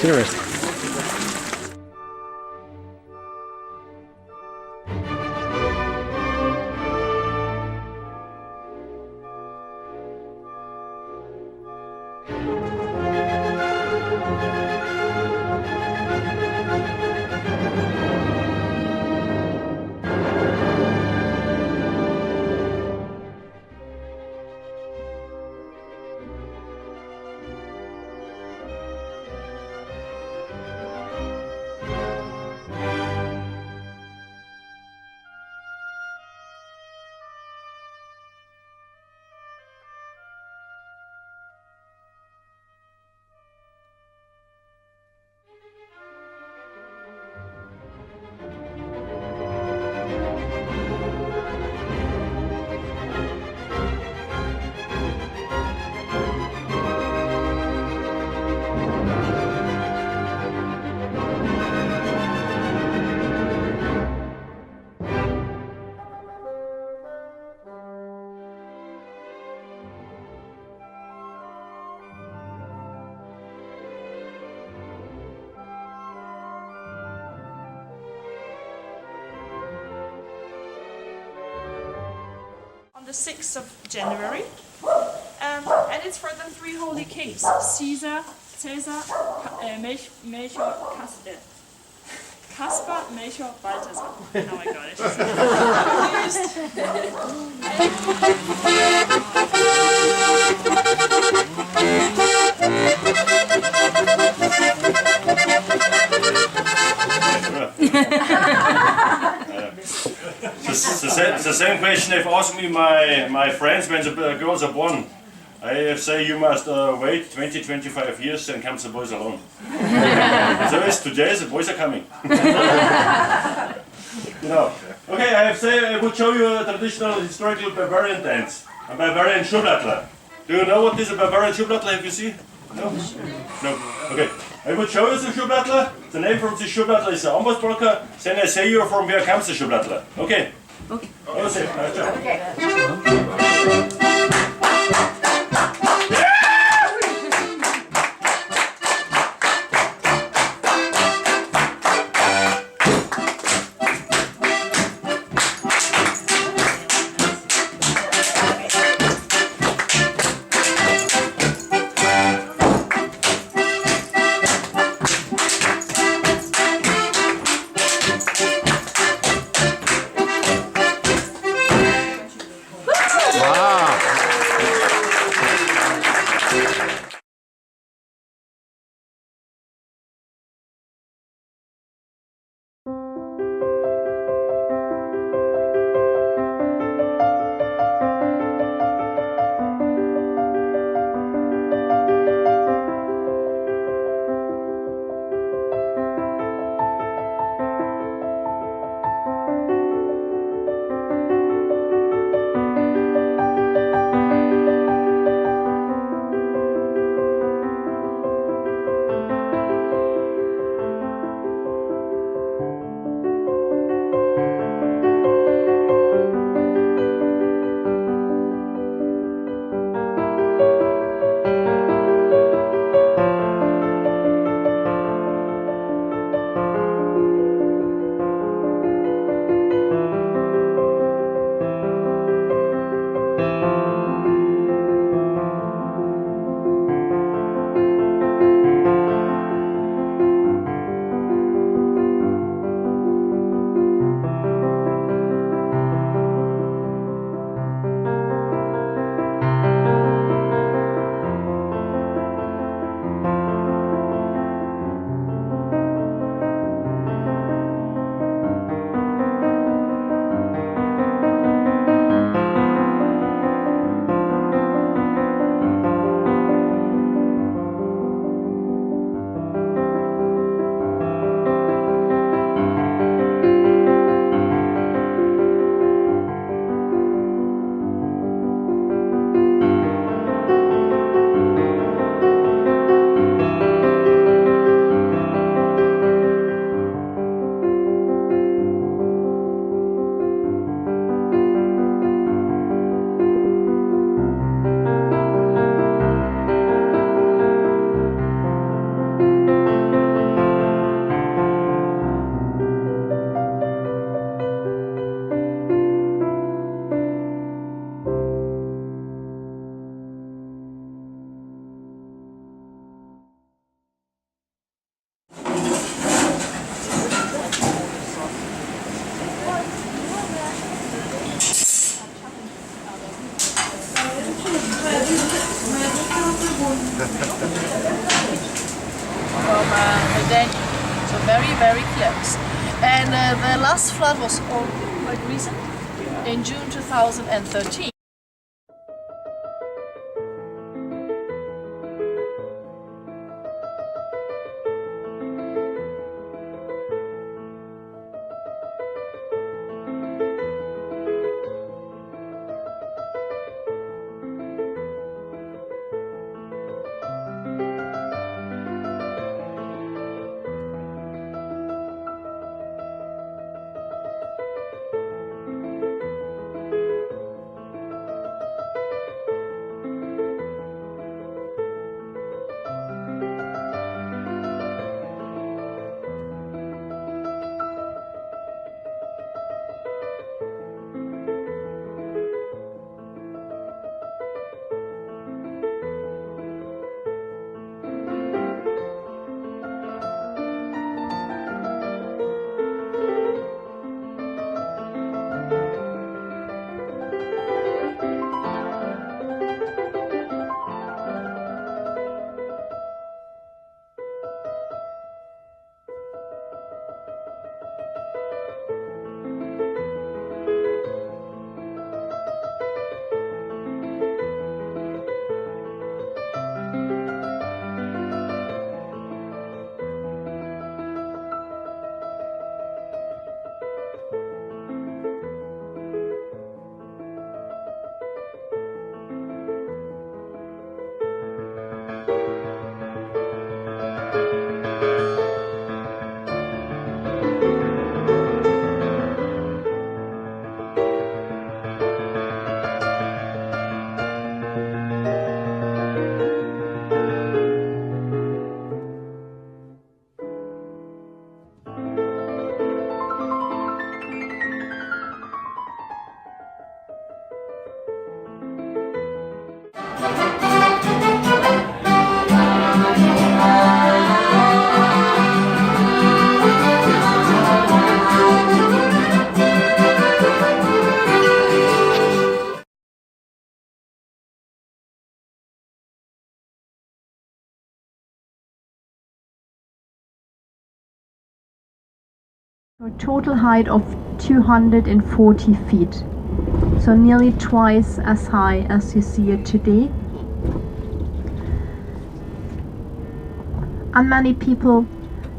Serious. the 6th of January. And it's for the three holy kings, Caesar, Melchior, Caspar, Melchior, Balthazar. Oh my god, it's the same question they've asked me my friends when the girls are born. I say you must wait 20-25 years and comes the boys alone. So it's today the boys are coming. You know. Okay, I would show you a traditional historical Bavarian dance, a Bavarian Schuhplattler. Do you know what is a Bavarian Schuhplattler? Have you seen? No? No. Okay. I would show you the Schuhplattler. The name from the Schuhplattler is the Armbrustbrocker. Then I say you from where comes the Schuhplattler. Okay? Okay. Okay. from Danube, so very, very close. And the last flood was quite recent, in June 2013. A total height of 240 feet, so nearly twice as high as you see it today. And many people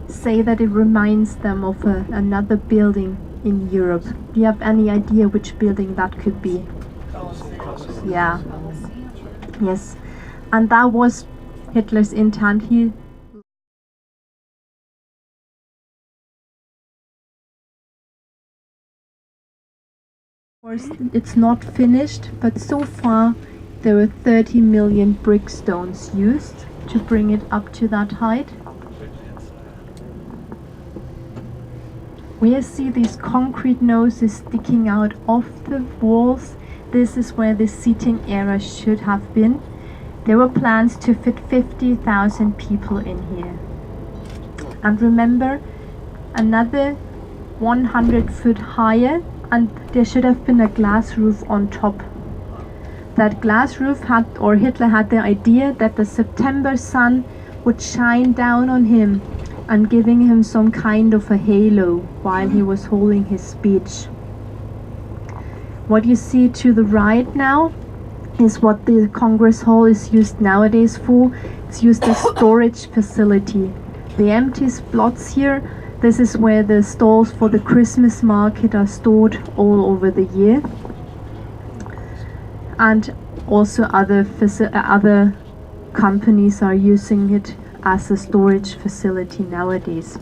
say that it reminds them of another building in Europe. Do you have any idea which building that could be? Yeah. Yes. And that was Hitler's intent. He Of course, it's not finished, but so far there were 30 million brick stones used to bring it up to that height. We see these concrete noses sticking out of the walls. This is where the seating area should have been. There were plans to fit 50,000 people in here. And remember, another 100 foot higher, and there should have been a glass roof on top. That glass roof had, or Hitler had the idea that the September sun would shine down on him and giving him some kind of a halo while he was holding his speech. What you see to the right now is what the Congress Hall is used nowadays for. It's used as storage facility. The empty spots here, this is where the stalls for the Christmas market are stored all over the year. And also other companies are using it as a storage facility nowadays.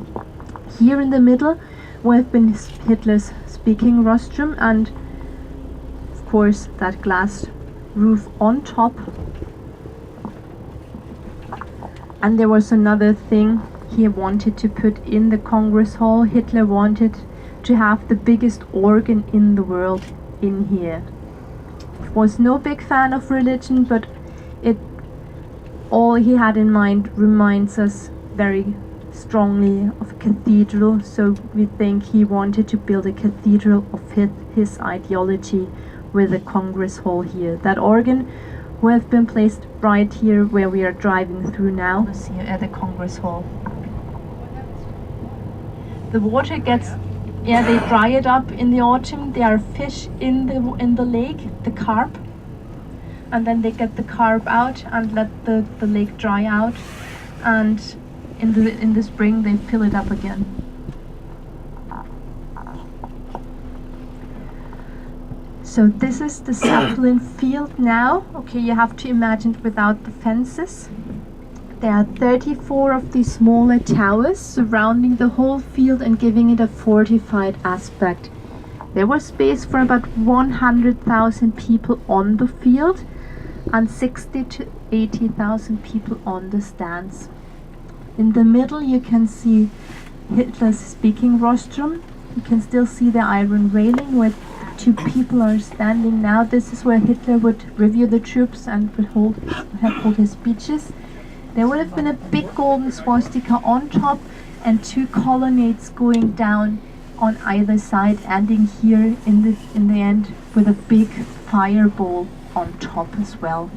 Here in the middle we have been Hitler's speaking rostrum, and of course that glass roof on top. And there was another thing he wanted to put in the Congress Hall. Hitler wanted to have the biggest organ in the world in here. He was no big fan of religion, but all he had in mind reminds us very strongly of a cathedral, so we think he wanted to build a cathedral of his ideology with the Congress Hall here. That organ will have been placed right here where we are driving through now. Here at the Congress Hall. The water gets, they dry it up in the autumn. There are fish in the lake, the carp, and then they get the carp out and let the lake dry out, and in the spring they fill it up again. So this is the Zeppelin field now. Okay, you have to imagine it without the fences. There are 34 of these smaller towers surrounding the whole field and giving it a fortified aspect. There was space for about 100,000 people on the field and 60 to 80,000 people on the stands. In the middle you can see Hitler's speaking rostrum. You can still see the iron railing where two people are standing now. This is where Hitler would review the troops and would hold his speeches. There would have been a big golden swastika on top and two colonnades going down on either side, ending here in the end with a big fireball on top as well.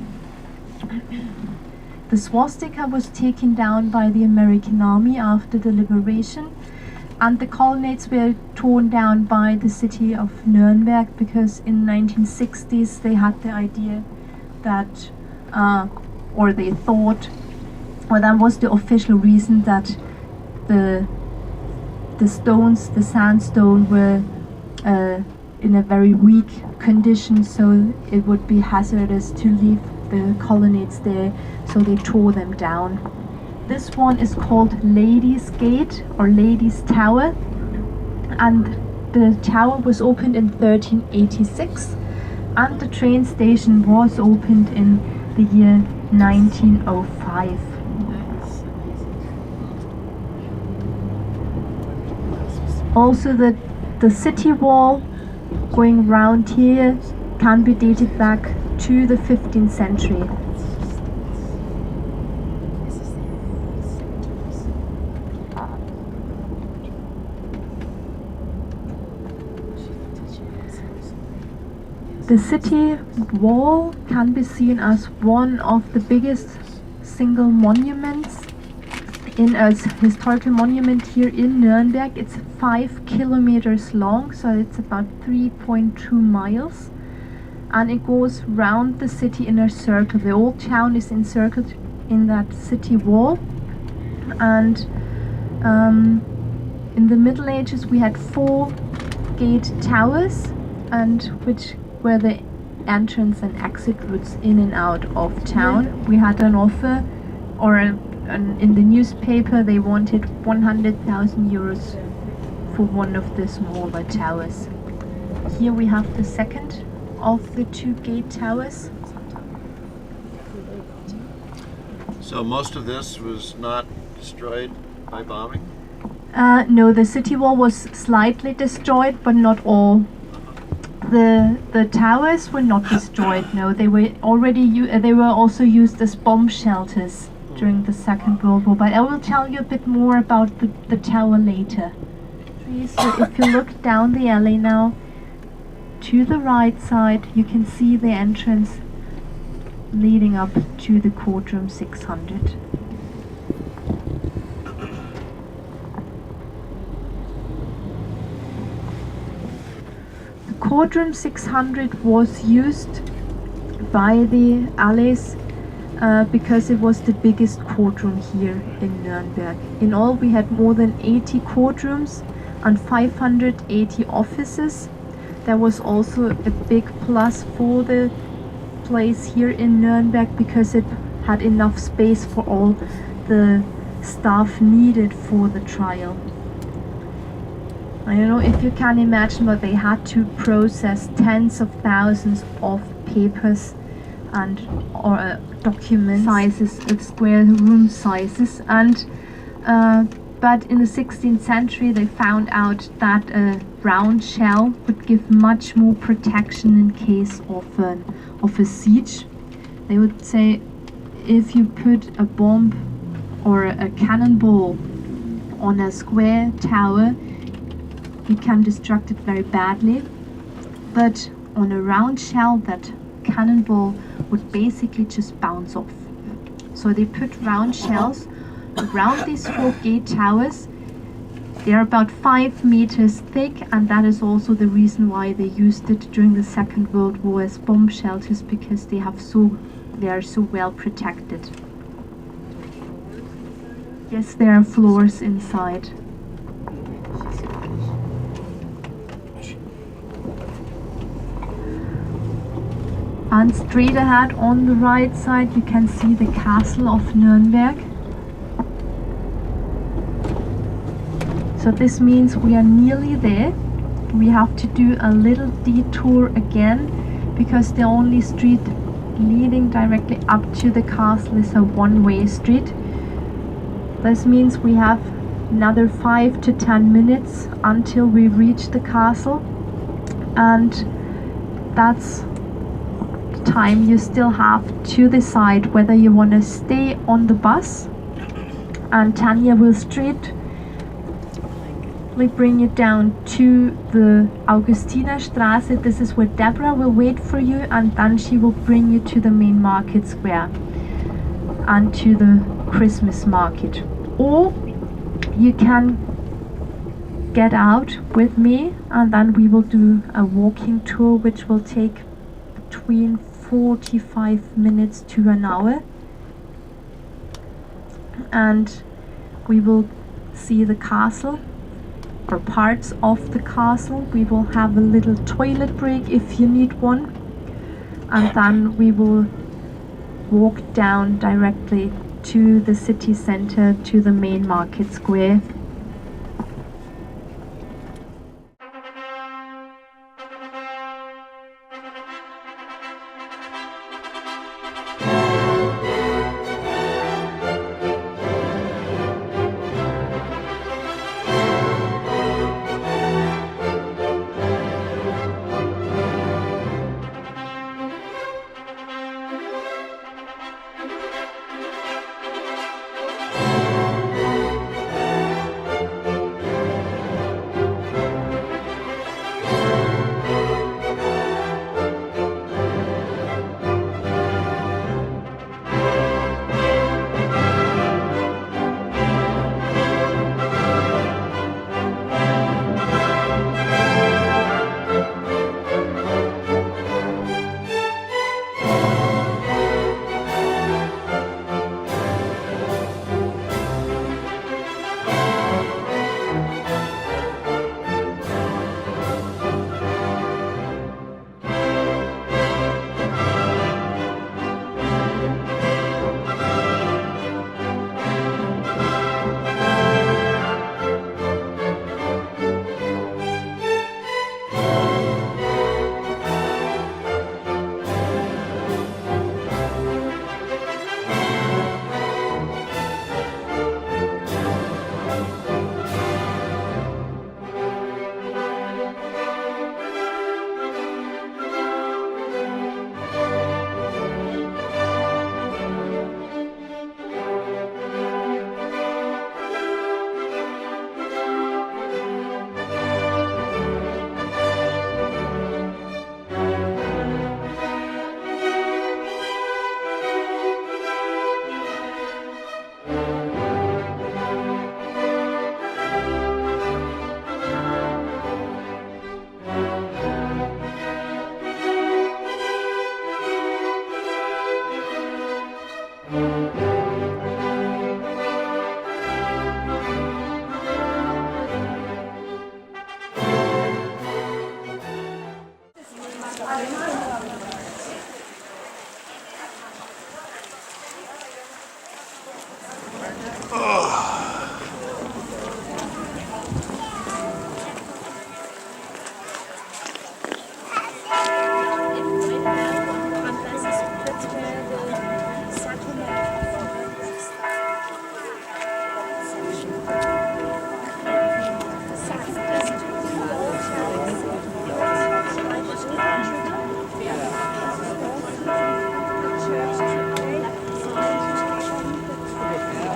The swastika was taken down by the American army after the liberation, and the colonnades were torn down by the city of Nuremberg because in the 1960s they had the idea that, or they thought, or that was the official reason, that the stones, the sandstone, were in a very weak condition, so it would be hazardous to leave the colonnades there, so they tore them down. This one is called Ladies' Gate or Ladies' Tower, and the tower was opened in 1386, and the train station was opened in the year 1905. Also the city wall going round here can be dated back to the 15th century. The city wall can be seen as one of the biggest single monuments in a historical monument here in Nuremberg. It's 5 kilometers long, so it's about 3.2 miles, and it goes round the city in a circle. The old town is encircled in that city wall, and in the Middle Ages we had 4 gate towers, and which were the entrance and exit routes in and out of town. We had an offer, or in the newspaper they wanted 100,000 euros for one of the smaller towers. Here we have the second of the 2 gate towers. So most of this was not destroyed by bombing? No, the city wall was slightly destroyed, but not all. The towers were not destroyed. No, they were they were also used as bomb shelters during the Second World War. But I will tell you a bit more about the tower later. So if you look down the alley now, to the right side, you can see the entrance leading up to the Courtroom 600. Courtroom 600 was used by the Allies because it was the biggest courtroom here in Nuremberg. In all, we had more than 80 courtrooms and 580 offices. There was also a big plus for the place here in Nuremberg because it had enough space for all the staff needed for the trial. I don't know if you can imagine, but they had to process tens of thousands of papers and document sizes of square room sizes, and but in the 16th century they found out that a round shell would give much more protection in case of a siege. They would say if you put a bomb or a cannonball on a square tower, you can destruct it very badly, but on a round shell that cannonball would basically just bounce off. So they put round shells around these 4 gate towers. They are about 5 meters thick, and that is also the reason why they used it during the Second World War as bomb shelters, because they are so well protected. Yes, there are floors inside. And straight ahead on the right side you can see the Castle of Nuremberg. So this means we are nearly there. We have to do a little detour again because the only street leading directly up to the castle is a one-way street. This means we have another 5 to 10 minutes until we reach the castle, and that's time you still have to decide whether you want to stay on the bus, and Tanya will straightly bring you down to the Augustinerstraße. This is where Deborah will wait for you, and then she will bring you to the main market square and to the Christmas market. Or you can get out with me, and then we will do a walking tour which will take between 45 minutes to an hour, and we will see the castle or parts of the castle. We will have a little toilet break if you need one, and then we will walk down directly to the city center, to the main market square.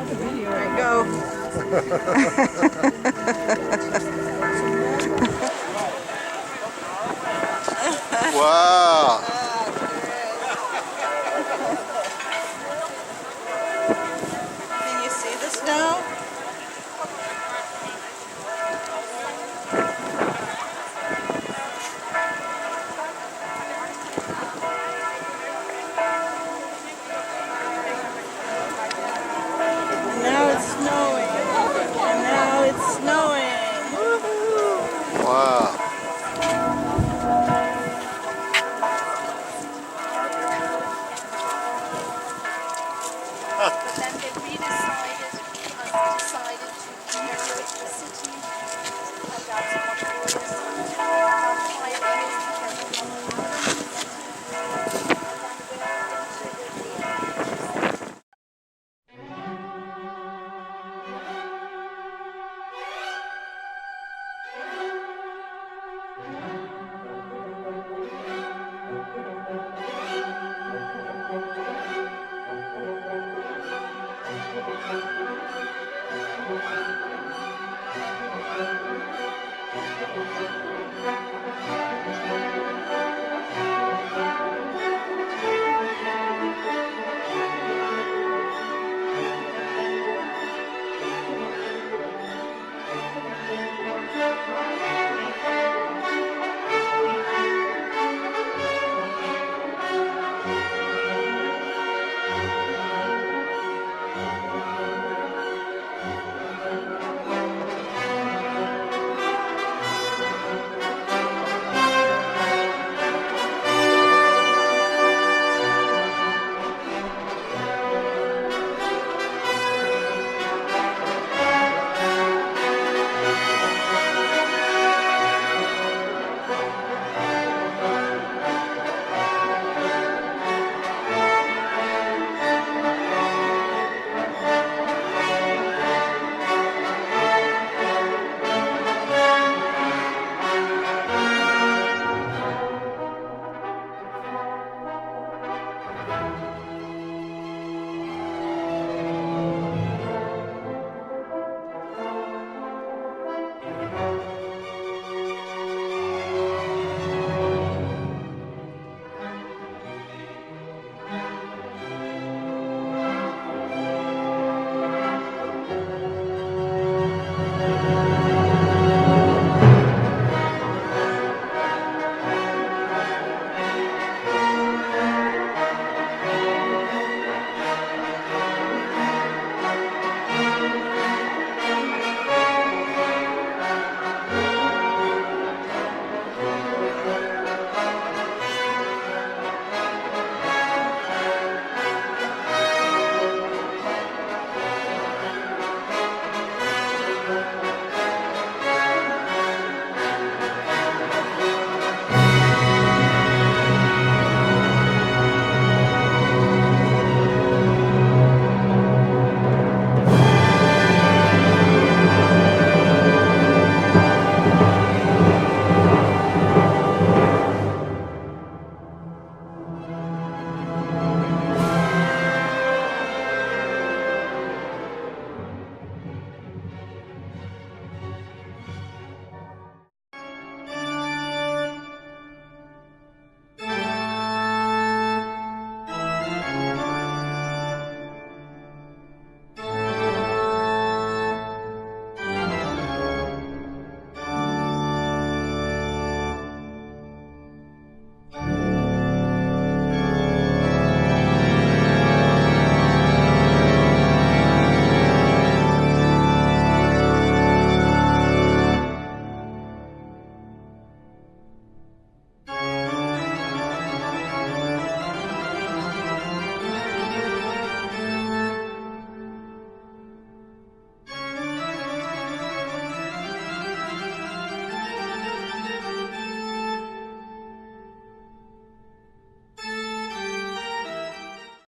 There you go. Wow. Can you see the snow? And now it's snowing. And now it's snowing. Woohoo! Wow. But then they decided to renovate the city, and that's what it was. About 5 years